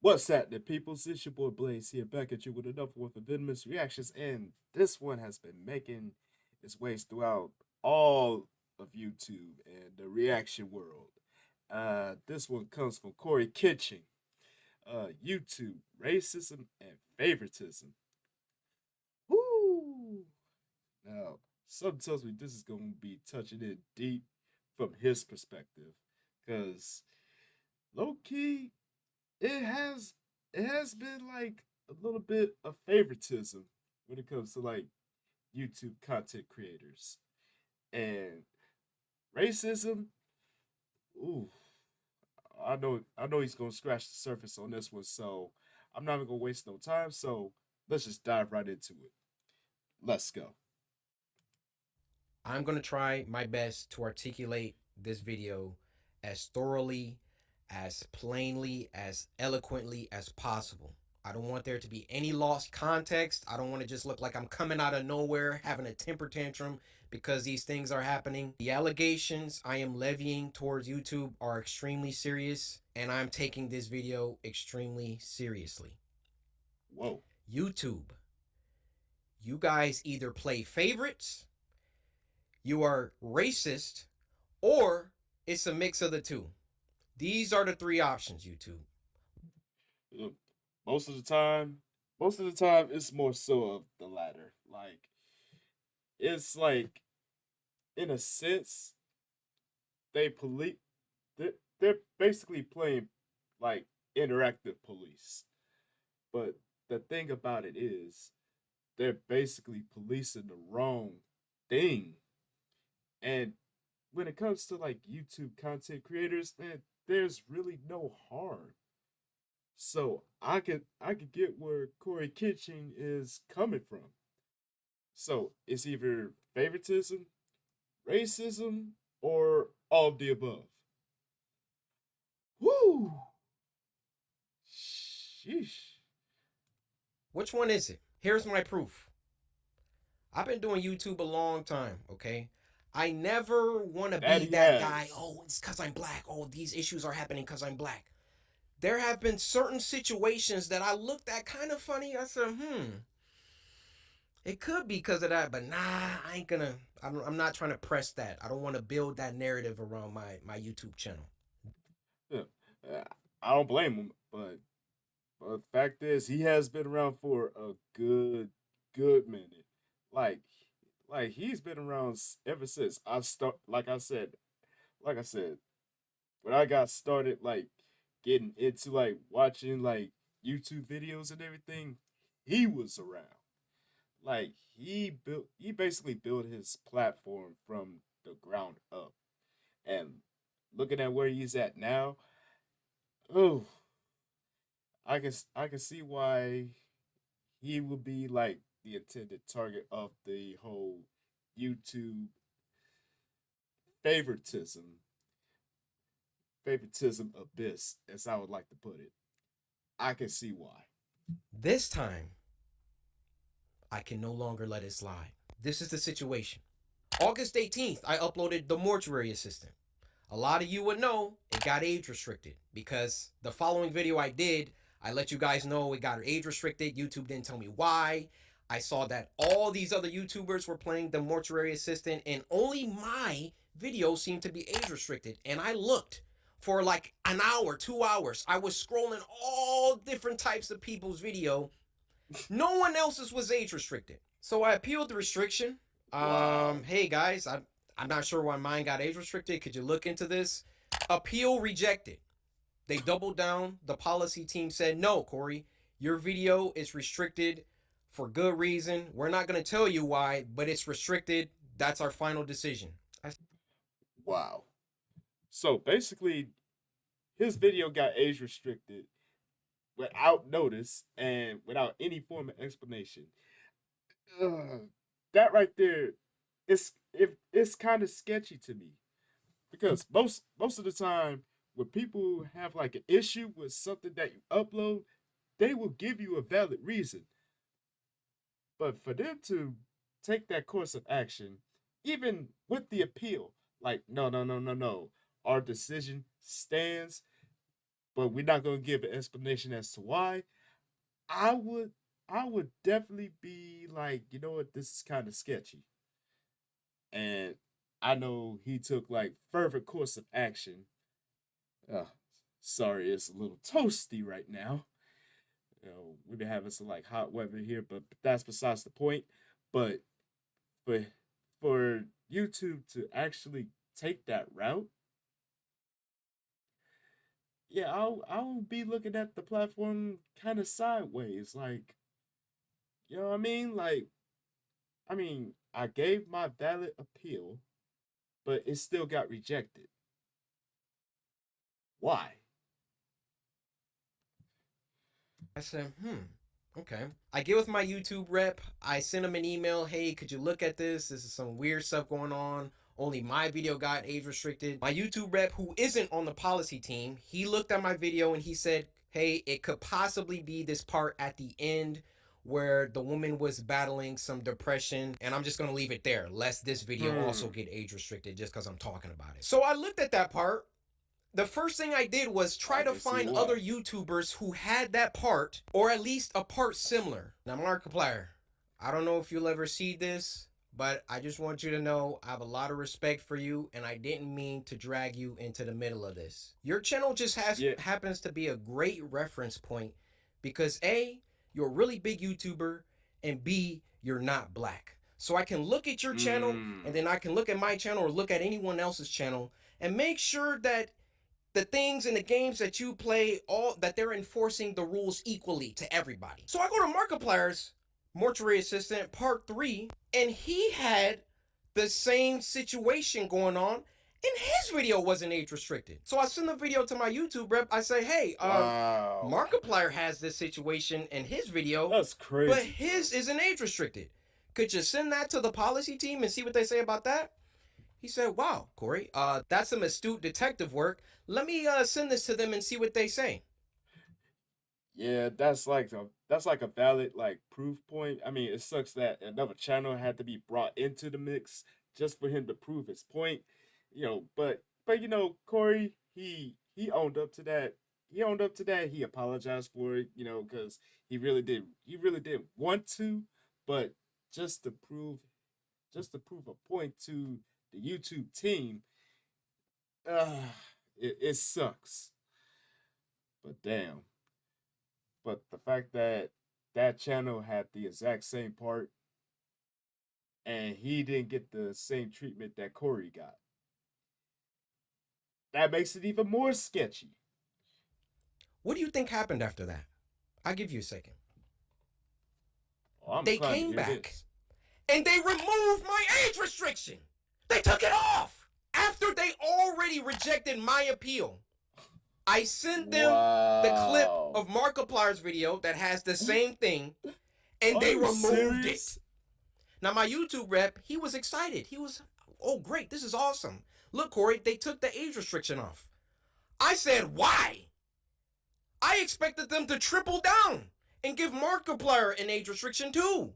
What's happening, people? It's your boy Blaze here, back at you with another one for venomous reactions, and this one has been making its ways throughout all of YouTube and the reaction world. This one comes from CoryXKenshin. YouTube, racism and favoritism. Woo! Now, something tells me this is going to be touching it deep from his perspective, because low key, it has it has been like a little bit of favoritism when it comes to like YouTube content creators and racism. Ooh, I know he's gonna scratch the surface on this one, so I'm not even gonna waste no time. So let's just dive right into it. Let's go. I'm going to try my best to articulate this video as thoroughly, as plainly, as eloquently as possible. I don't want there to be any lost context. I don't want to just look like I'm coming out of nowhere having a temper tantrum because these things are happening. The allegations I am levying towards YouTube are extremely serious, and I'm taking this video extremely seriously. Whoa. YouTube, you guys either play favorites, you are racist, or it's a mix of the two. These are the three options, YouTube. Uh, Most of the time, most of the time, it's more so of the latter. Like it's like in a sense they police they're basically playing like interactive police. But the thing about it is they're basically policing the wrong thing. And when it comes to like YouTube content creators, man, there's really no harm. So I could get where Corey Kitchen is coming from. So it's either favoritism, racism, or all of the above. Woo! Sheesh. Which one is it? Here's my proof. I've been doing YouTube a long time, okay? I never want to That be he that guy, has. oh, it's because I'm black. Oh, these issues are happening because I'm black. There have been certain situations that I looked at kind of funny. I said, it could be because of that, but nah, I ain't gonna. I'm not trying to press that. I don't want to build that narrative around my YouTube channel. Yeah. Uh, I don't blame him, but the fact is, he has been around for a good minute. Like, like he's been around ever since I start. Like I said, when I got started, like getting into like watching like YouTube videos and everything, he was around. Like he basically built his platform from the ground up. And looking at where he's at now, oh, I can see why he would be like the intended target of the whole YouTube favoritism favoritism abyss, as I would like to put it. I can see why. This time, I can no longer let it slide. This is the situation. August 18th, I uploaded The Mortuary Assistant. A lot of you would know it got age restricted because the following video I did, I let you guys know it got age restricted. YouTube didn't tell me why. I saw that all these other YouTubers were playing The Mortuary Assistant and only my video seemed to be age restricted. And I looked for like an hour, 2 hours. I was scrolling all different types of people's video. No one else's was age restricted. So I appealed the restriction. Wow. Hey guys, I'm not sure why mine got age restricted. Could you look into this? Appeal rejected. They doubled down. The policy team said, no, Corey, your video is restricted for good reason. We're not going to tell you why, but it's restricted. That's our final decision. Wow. So basically, his video got age restricted without notice and without any form of explanation. Ugh, that right there, it's kind of sketchy to me because most of the time when people have like an issue with something that you upload, they will give you a valid reason. But for them to take that course of action, even with the appeal, like no, our decision stands. but we're not gonna give an explanation as to why. I would I would definitely be like, you know what, this is kind of sketchy. And I know he took like further course of action. Uh, Sorry, it's a little toasty right now. We've been having some like hot weather here, but that's besides the point. But for for YouTube to actually take that route, yeah, I'll be looking at the platform kind of sideways, like, you know what I mean? Like, I mean, I gave my valid appeal, but it still got rejected. Why? I said, okay. I get with my YouTube rep. I send him an email. Hey, could you look at this? This is some weird stuff going on. Only my video got age restricted. My YouTube rep, who isn't on the policy team, he looked at my video and he said, hey, it could possibly be this part at the end where the woman was battling some depression. And I'm just going to leave it there, lest this video also get age restricted just because I'm talking about it. So I looked at that part. The first thing I did was try to find other YouTubers who had that part, or at least a part similar. Now, Markiplier, I don't know if you'll ever see this, but I just want you to know I have a lot of respect for you, and I didn't mean to drag you into the middle of this. Your channel just happens to be a great reference point because A, you're a really big YouTuber, and B, you're not black. So I can look at your channel, and then I can look at my channel or look at anyone else's channel and make sure that the things and the games that you play, all that they're enforcing the rules equally to everybody. So I go to Markiplier's Mortuary Assistant Part 3, and he had the same situation going on, and his video wasn't age restricted. So I send the video to my YouTube rep. I say, hey, Markiplier has this situation in his video. That's crazy. But his isn't age restricted. Could you send that to the policy team and see what they say about that? He said, wow, Cory, that's some astute detective work. Let me send this to them and see what they say. Yeah, that's like a valid like proof point. I mean, it sucks that another channel had to be brought into the mix just for him to prove his point. But Cory, he owned up to that. He owned up to that. He apologized for it, because he really did want to, but just to prove a point to the YouTube team, it sucks. But damn. But the fact that that channel had the exact same part and he didn't get the same treatment that Cory got, that makes it even more sketchy. What do you think happened after that? I'll give you a second. Oh, they came back and they removed my age restriction. They took it off after they already rejected my appeal. I sent them the clip of Markiplier's video that has the same thing, and they removed it. Now, my YouTube rep, he was excited. He was, oh, great, this is awesome. Look, Cory, they took the age restriction off. I said, why? I expected them to triple down and give Markiplier an age restriction too.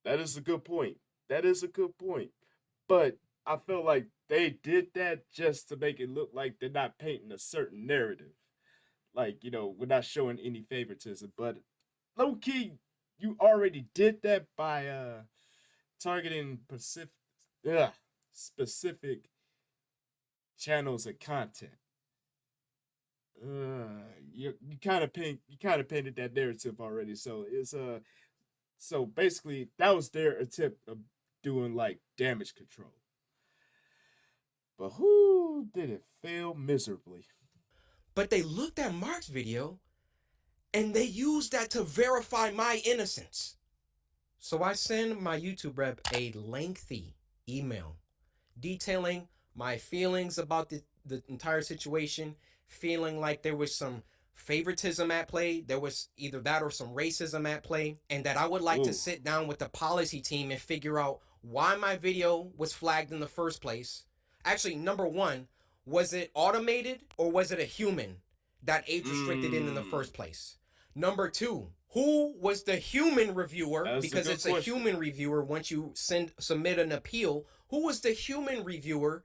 That is a good point. But I feel like they did that just to make it look like they're not painting a certain narrative. Like, we're not showing any favoritism. But low key, you already did that by targeting specific channels and content. You kind of painted that narrative already. So basically that was their attempt of doing like damage control. But who did it fail miserably? But they looked at Mark's video and they used that to verify my innocence. So I send my YouTube rep a lengthy email detailing my feelings about the entire situation, feeling like there was some favoritism at play. There was either that or some racism at play, and that I would like to sit down with the policy team and figure out why my video was flagged in the first place. Actually, number one, was it automated or was it a human that age restricted it in the first place? Number two, who was the human reviewer? Because it's a human reviewer once you submit an appeal. Who was the human reviewer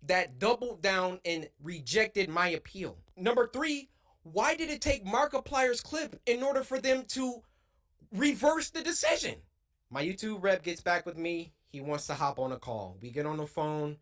that doubled down and rejected my appeal. Number 3, why did it take Markiplier's clip in order for them to reverse the decision? My YouTube rep gets back with me. He wants to hop on a call. We get on the phone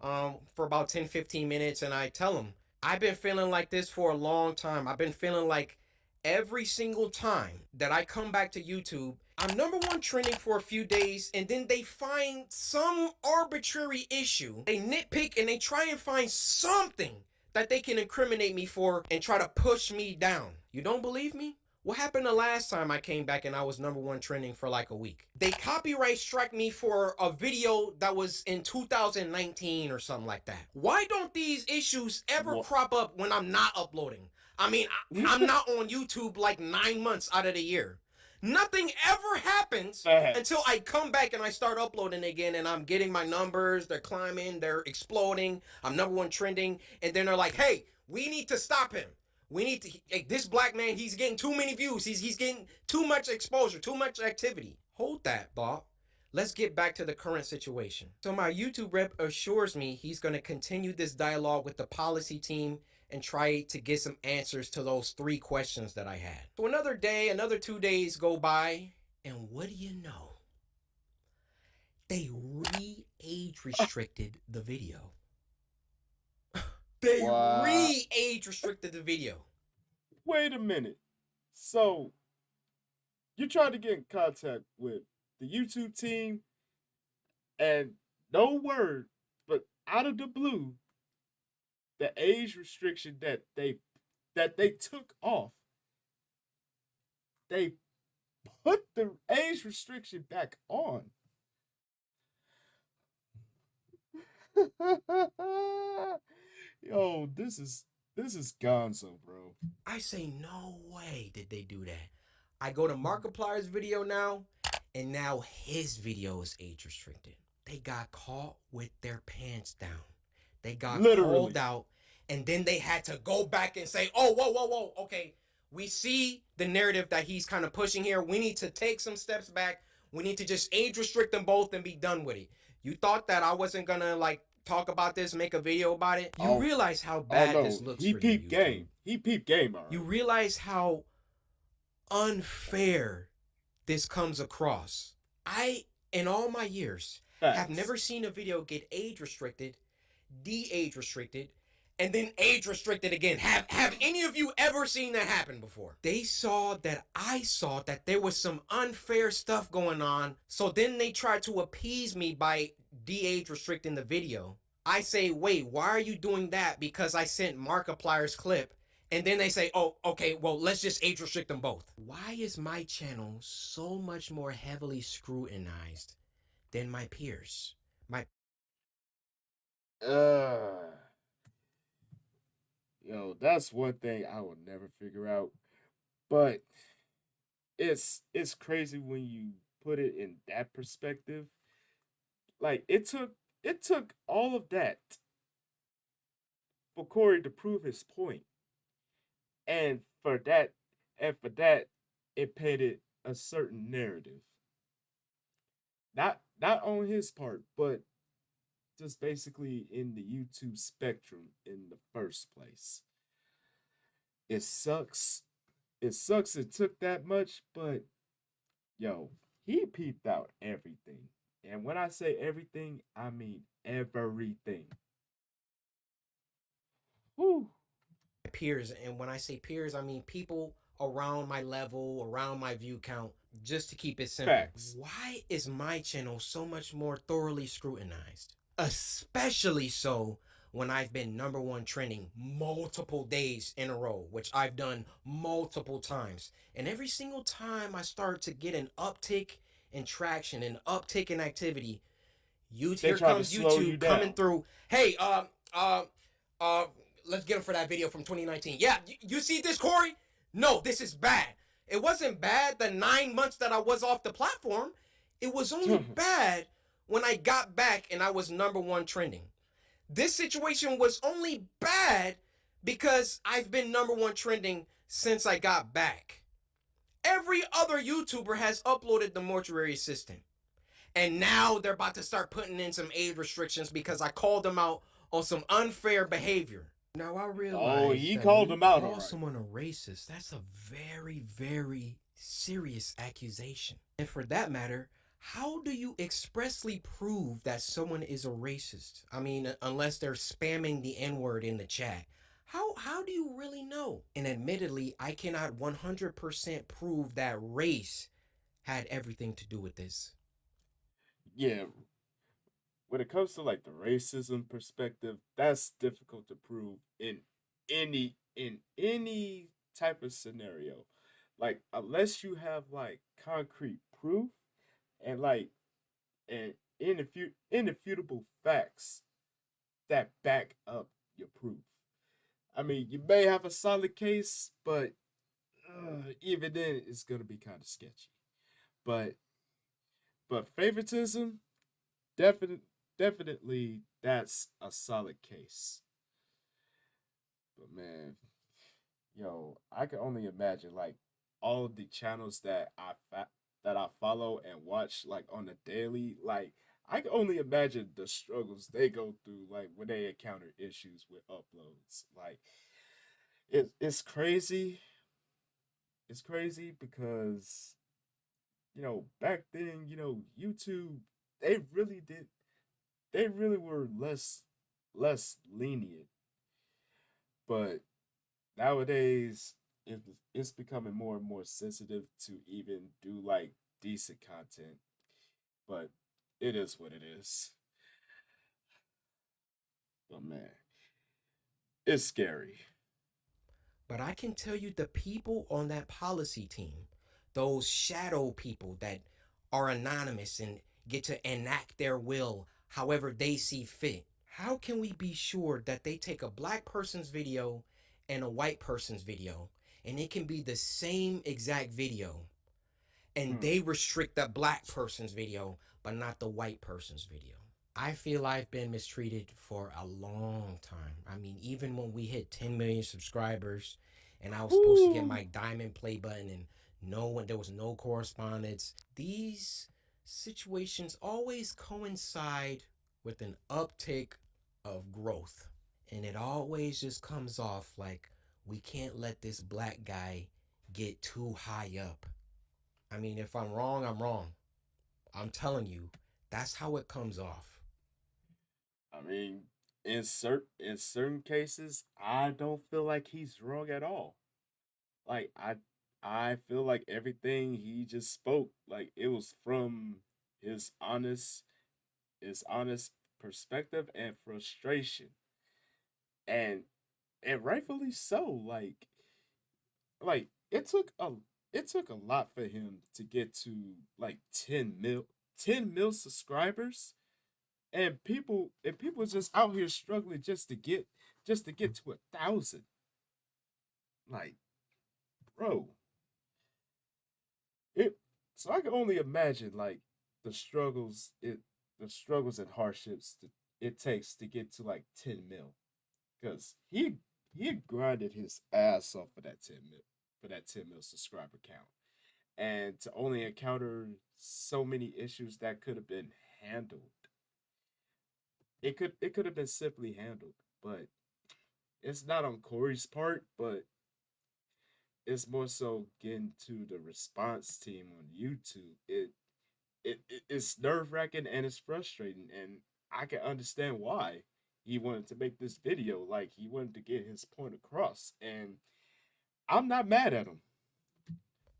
for about 10-15 minutes, and I tell him, I've been feeling like this for a long time. I've been feeling like every single time that I come back to YouTube, I'm number 1 trending for a few days, and then they find some arbitrary issue. They nitpick and they try and find something that they can incriminate me for and try to push me down. You don't believe me? What happened the last time I came back and I was number 1 trending for like a week? They copyright struck me for a video that was in 2019 or something like that. Why don't these issues ever crop up when I'm not uploading? I mean, I'm not on YouTube like 9 months out of the year. Nothing ever happens until I come back and I start uploading again, and I'm getting my numbers, they're climbing, they're exploding, I'm number 1 trending, and then they're like, hey, we need to stop him. We need to, this black man, he's getting too many views. He's getting too much exposure, too much activity. Hold that thought. Let's get back to the current situation. So my YouTube rep assures me he's going to continue this dialogue with the policy team and try to get some answers to those 3 questions that I had. So another day, another 2 days go by, and what do you know? They re-age restricted the video. They re-age restricted the video. Wait a minute. So, you tried to get in contact with the YouTube team, and no word, but out of the blue, the age restriction that they took off, they put the age restriction back on. Yo, this is gonzo, bro. I say, no way did they do that. I go to Markiplier's video now, and now his video is age restricted. They got caught with their pants down. They got called out, and then they had to go back and say, oh, whoa, okay, we see the narrative that he's kind of pushing here. We need to take some steps back. We need to just age restrict them both and be done with it. You thought that I wasn't gonna like talk about this, make a video about it? You realize how bad this looks for you. He peeped game. He peeped game already. You realize how unfair this comes across. I, in all my years, have never seen a video get age restricted, de-age restricted, and then age restricted again. Have any of you ever seen that happen before? They saw that I saw that there was some unfair stuff going on, so then they tried to appease me by de-age restricting the video. I say, wait, why are you doing that? Because I sent Markiplier's clip. And then they say, oh, okay, well, let's just age restrict them both. Why is my channel so much more heavily scrutinized than my peers? Yo, that's one thing I will never figure out. But it's crazy when you put it in that perspective. Like it took all of that for Cory to prove his point. And for that, it painted a certain narrative. Not on his part, but just basically in the YouTube spectrum in the first place. It sucks. It sucks it took that much, but yo, he peeped out everything. And when I say everything, I mean everything. Whew. Peers, and when I say peers, I mean people around my level, around my view count, just to keep it simple. Facts. Why is my channel so much more thoroughly scrutinized? Especially so when I've been #1 trending multiple days in a row, which I've done multiple times. And every single time I start to get an uptick in traction, an uptick in activity, here comes YouTube coming through. Hey, let's get him for that video from 2019. Yeah, you see this, Cory? No, this is bad. It wasn't bad the 9 months that I was off the platform. It was only bad when I got back and I was #1 trending. This situation was only bad because I've been #1 trending since I got back. Every other YouTuber has uploaded the mortuary assistant. And now they're about to start putting in some age restrictions because I called them out on some unfair behavior. Now I Oh, realize he that when called you him out, all call right. someone a racist, that's a very, very serious accusation. And for that matter, how do you expressly prove that someone is a racist? I mean, unless they're spamming the N-word in the chat. How do you really know? And admittedly, I cannot 100% prove that race had everything to do with this. Yeah, when it comes to like the racism perspective, that's difficult to prove in any type of scenario. Like unless you have like concrete proof and like and irrefutable facts that back up your proof. I mean, you may have a solid case, but even then, it's gonna be kind of sketchy. But favoritism, definitely definitely that's a solid case. But man, yo, I can only imagine like all of the channels that I follow and watch like on the daily. Like I can only imagine the struggles they go through like when they encounter issues with uploads. Like it's crazy. It's crazy because back then YouTube they really did they really were less lenient, but nowadays it's becoming more and more sensitive to even do like decent content, but it is what it is. But man, it's scary. But I can tell you the people on that policy team, those shadow people that are anonymous and get to enact their will however they see fit. How can we be sure that they take a black person's video and a white person's video and it can be the same exact video and Hmm. they restrict the black person's video but not the white person's video? I feel I've been mistreated for a long time. I mean, even when we hit 10 million subscribers and I was supposed to get Ooh. my diamond play button and no one, there was no correspondence. These situations always coincide with an uptick of growth. And it always just comes off like we can't let this black guy get too high up. I mean, if I'm wrong, I'm wrong. I'm telling you, that's how it comes off. I mean, in certain cases, I don't feel like he's wrong at all. Like I feel like everything he just spoke, like it was from his honest his honest perspective and frustration. And rightfully so. Like it took a lot for him to get to like 10 mil subscribers, and people just out here struggling just to get to 1,000. Like, bro, it so I can only imagine like the struggles it the struggles and hardships that it takes to get to like 10 mil, because he grinded his ass off for that 10 mil subscriber count, and to only encounter so many issues that could have been handled. It could have been simply handled, but it's not on Corey's part, but it's more so getting to the response team on YouTube. It's nerve wracking and it's frustrating, and I can understand why he wanted to make this video. Like he wanted to get his point across, and I'm not mad at him.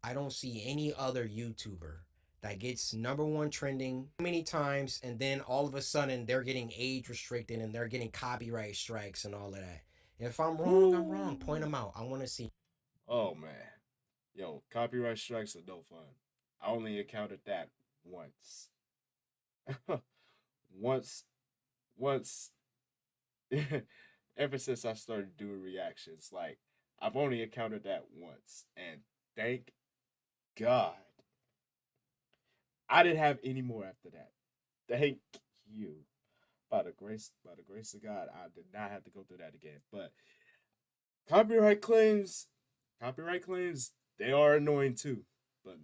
I don't see any other YouTuber that gets number one trending many times and then all of a sudden they're getting age restricted and they're getting copyright strikes and all of that. If I'm wrong, I'm wrong. Point Woo! them out. I want to see. Oh man, yo, copyright strikes are no fun. I only encountered that once. once, once. Ever since I started doing reactions, like I've only encountered that once, and thank God I didn't have any more after that. Thank you. By the grace of God, I did not have to go through that again. But copyright claims, copyright claims, they are annoying too. But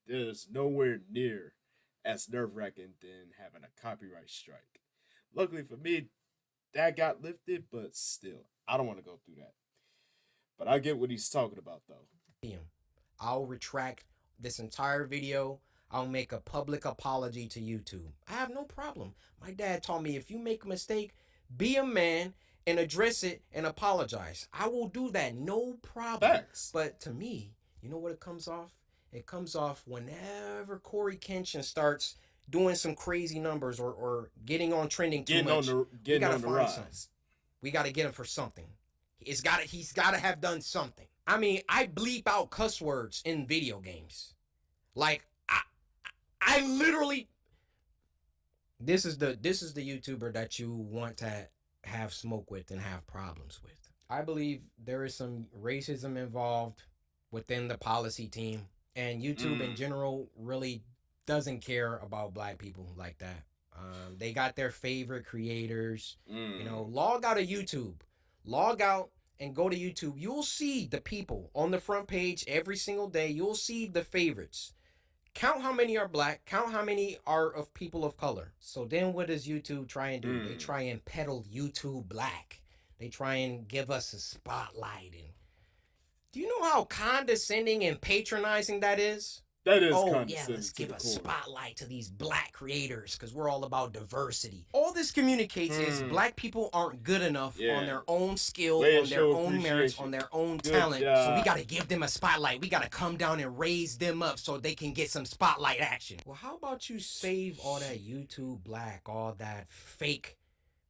there's nowhere near as nerve wracking than having a copyright strike. Luckily for me, that got lifted, but still, I don't want to go through that. But I get what he's talking about, though. him. I'll retract this entire video. I'll make a public apology to YouTube. I have no problem. My dad taught me if you make a mistake, be a man and address it and apologize. I will do that, no problem. Facts. But to me, you know what it comes off? It comes off whenever CoryXKenshin starts doing some crazy numbers or getting on trending too much. Getting on the rise. Something. We got to get him for something. He's got to have done something. I mean, I bleep out cuss words in video games. Like I literally this is the YouTuber that you want to have smoke with and have problems with. I believe there is some racism involved within the policy team, and YouTube in general really doesn't care about black people like that. They got their favorite creators. You know, log out of YouTube. Log out and go to YouTube. You'll see the people on the front page every single day. You'll see the favorites. Count how many are black. Count how many are of people of color. So then what does YouTube try and do? They try and peddle YouTube black. They try and give us a spotlight. And do you know how condescending and patronizing that is? That is condescending. Yeah, let's give a spotlight to these black creators because we're all about diversity. All this communicates is black people aren't good enough on their own skill, on their own merits, on their own talent. So we got to give them a spotlight. We got to come down and raise them up so they can get some spotlight action. Well, how about you save all that YouTube black, all that fake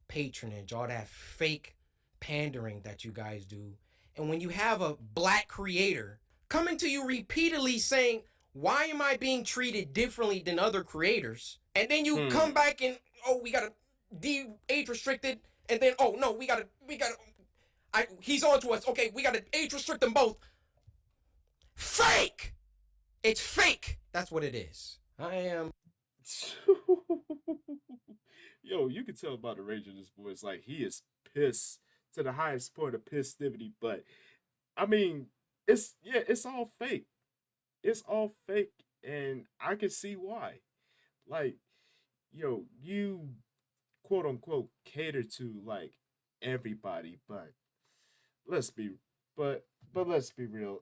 patronage, all that fake pandering that you guys do. And when you have a black creator coming to you repeatedly saying, why am I being treated differently than other creators? And then you come back and, oh, we got to age restricted. And then, oh, no, we got to, he's on to us. Okay, we got to age restrict them both. Fake! It's fake. That's what it is. I am. Yo, you can tell by the rage in his voice. Like, he is pissed to the highest point of pissivity. But, I mean, it's all fake. It's all fake, and I can see why. Like, yo, you quote unquote cater to like everybody, but let's be let's be real.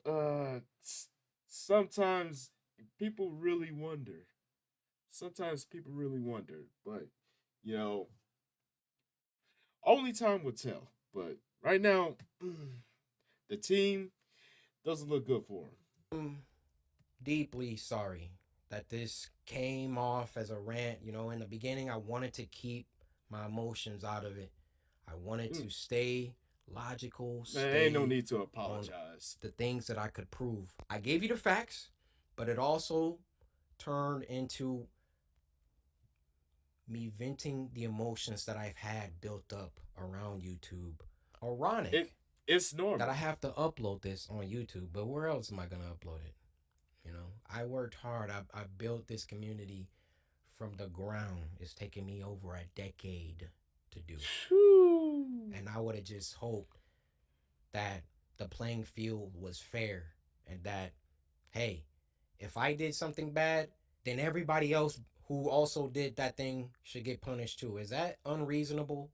Sometimes people really wonder. Sometimes people really wonder, but you know, only time will tell. But right now, the team doesn't look good for him. Deeply sorry that this came off as a rant. You know, in the beginning, I wanted to keep my emotions out of it. I wanted to stay logical. Man, ain't no need to apologize. The things that I could prove. I gave you the facts, but it also turned into me venting the emotions that I've had built up around YouTube. Ironic. It's normal that I have to upload this on YouTube, but where else am I going to upload it? You know, I worked hard. I built this community from the ground. It's taken me over a decade to do. And I would have just hoped that the playing field was fair and that, hey, if I did something bad, then everybody else who also did that thing should get punished too. Is that unreasonable?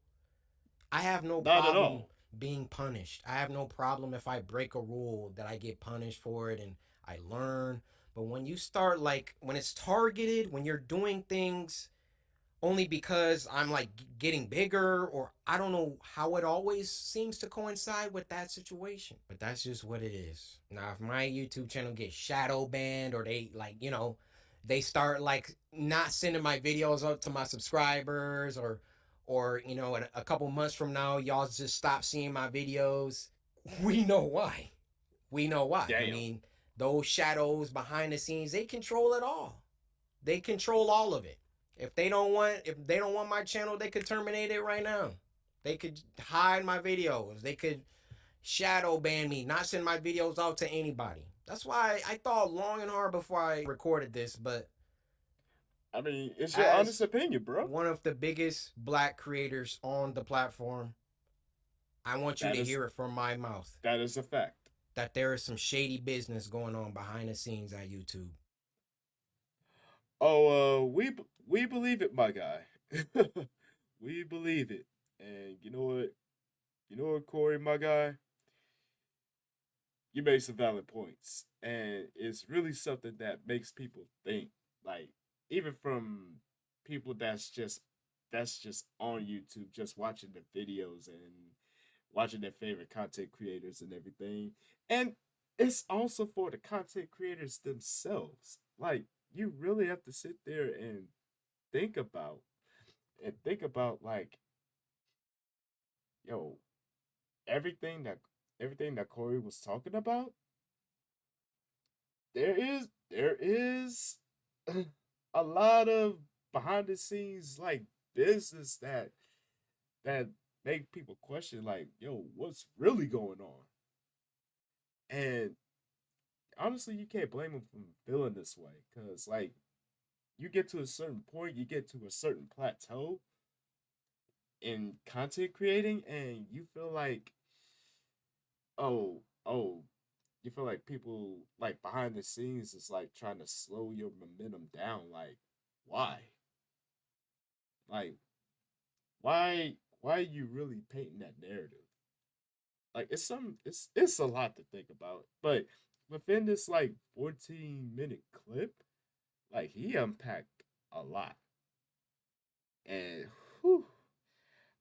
I have no problem being punished. I have no problem if I break a rule that I get punished for it and I learn. But when you start when it's targeted, when you're doing things only because I'm like getting bigger, or I don't know how it always seems to coincide with that situation. But that's just what it is. Now, if my YouTube channel gets shadow banned or they they start not sending my videos out to my subscribers or in a couple months from now, y'all just stop seeing my videos. We know why. Damn. I mean, those shadows behind the scenes, they control it all. They control all of it. If they don't want my channel, they could terminate it right now. They could hide my videos. They could shadow ban me, not send my videos out to anybody. That's why I thought long and hard before I recorded this, but I mean, it's your honest opinion, bro. One of the biggest black creators on the platform, I want you to hear it from my mouth. That is a fact. That there is some shady business going on behind the scenes at YouTube. Oh, we believe it, my guy. We believe it. And you know what? You know what, Corey, my guy? You made some valid points. And it's really something that makes people think. Like, even from people that's just on YouTube, just watching the videos and watching their favorite content creators and everything. And it's also for the content creators themselves. Like, you really have to sit there and think about think about like, yo, everything that everything that Corey was talking about, there is a lot of behind the scenes like business that make people question like, yo, what's really going on? And honestly, you can't blame them for feeling this way because like you get to a certain point, you get to a certain plateau in content creating, and you feel like, oh, you feel like people like behind the scenes is like trying to slow your momentum down. Like, why? Like, why are you really painting that narrative? Like, it's a lot to think about. But within this like 14-minute clip, like he unpacked a lot. And whew,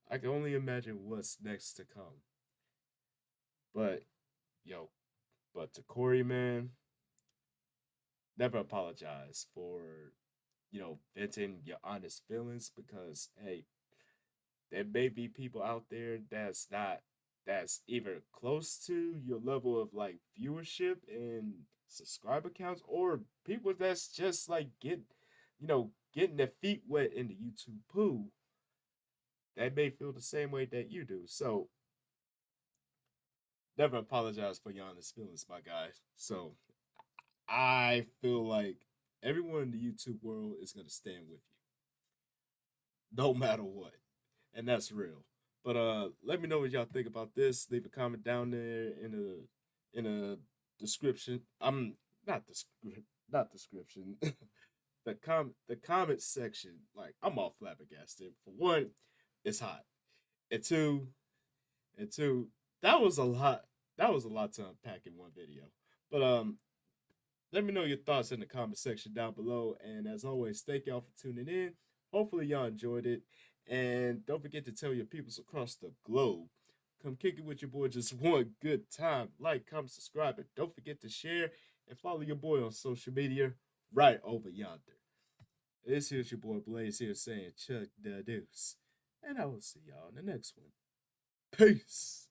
I can only imagine what's next to come. But yo, but to Corey, man, never apologize for venting your honest feelings because hey, there may be people out there that's either close to your level of like viewership and subscriber counts, or people that's just like getting their feet wet in the YouTube pool that may feel the same way that you do. So never apologize for your honest feelings, my guy. So I feel like everyone in the YouTube world is gonna stand with you, no matter what, and that's real. But let me know what y'all think about this. Leave a comment down there in a description. I'm not description, not description. The comment section. Like I'm all flabbergasted. For one, it's hot, and two, that was a lot. That was a lot to unpack in one video. But let me know your thoughts in the comment section down below. And as always, thank y'all for tuning in. Hopefully, y'all enjoyed it. And don't forget to tell your peoples across the globe. Come kick it with your boy just one good time. Like, comment, subscribe, and don't forget to share and follow your boy on social media right over yonder. This here's your boy Blaze here saying Chuck the Deuce. And I will see y'all in the next one. Peace.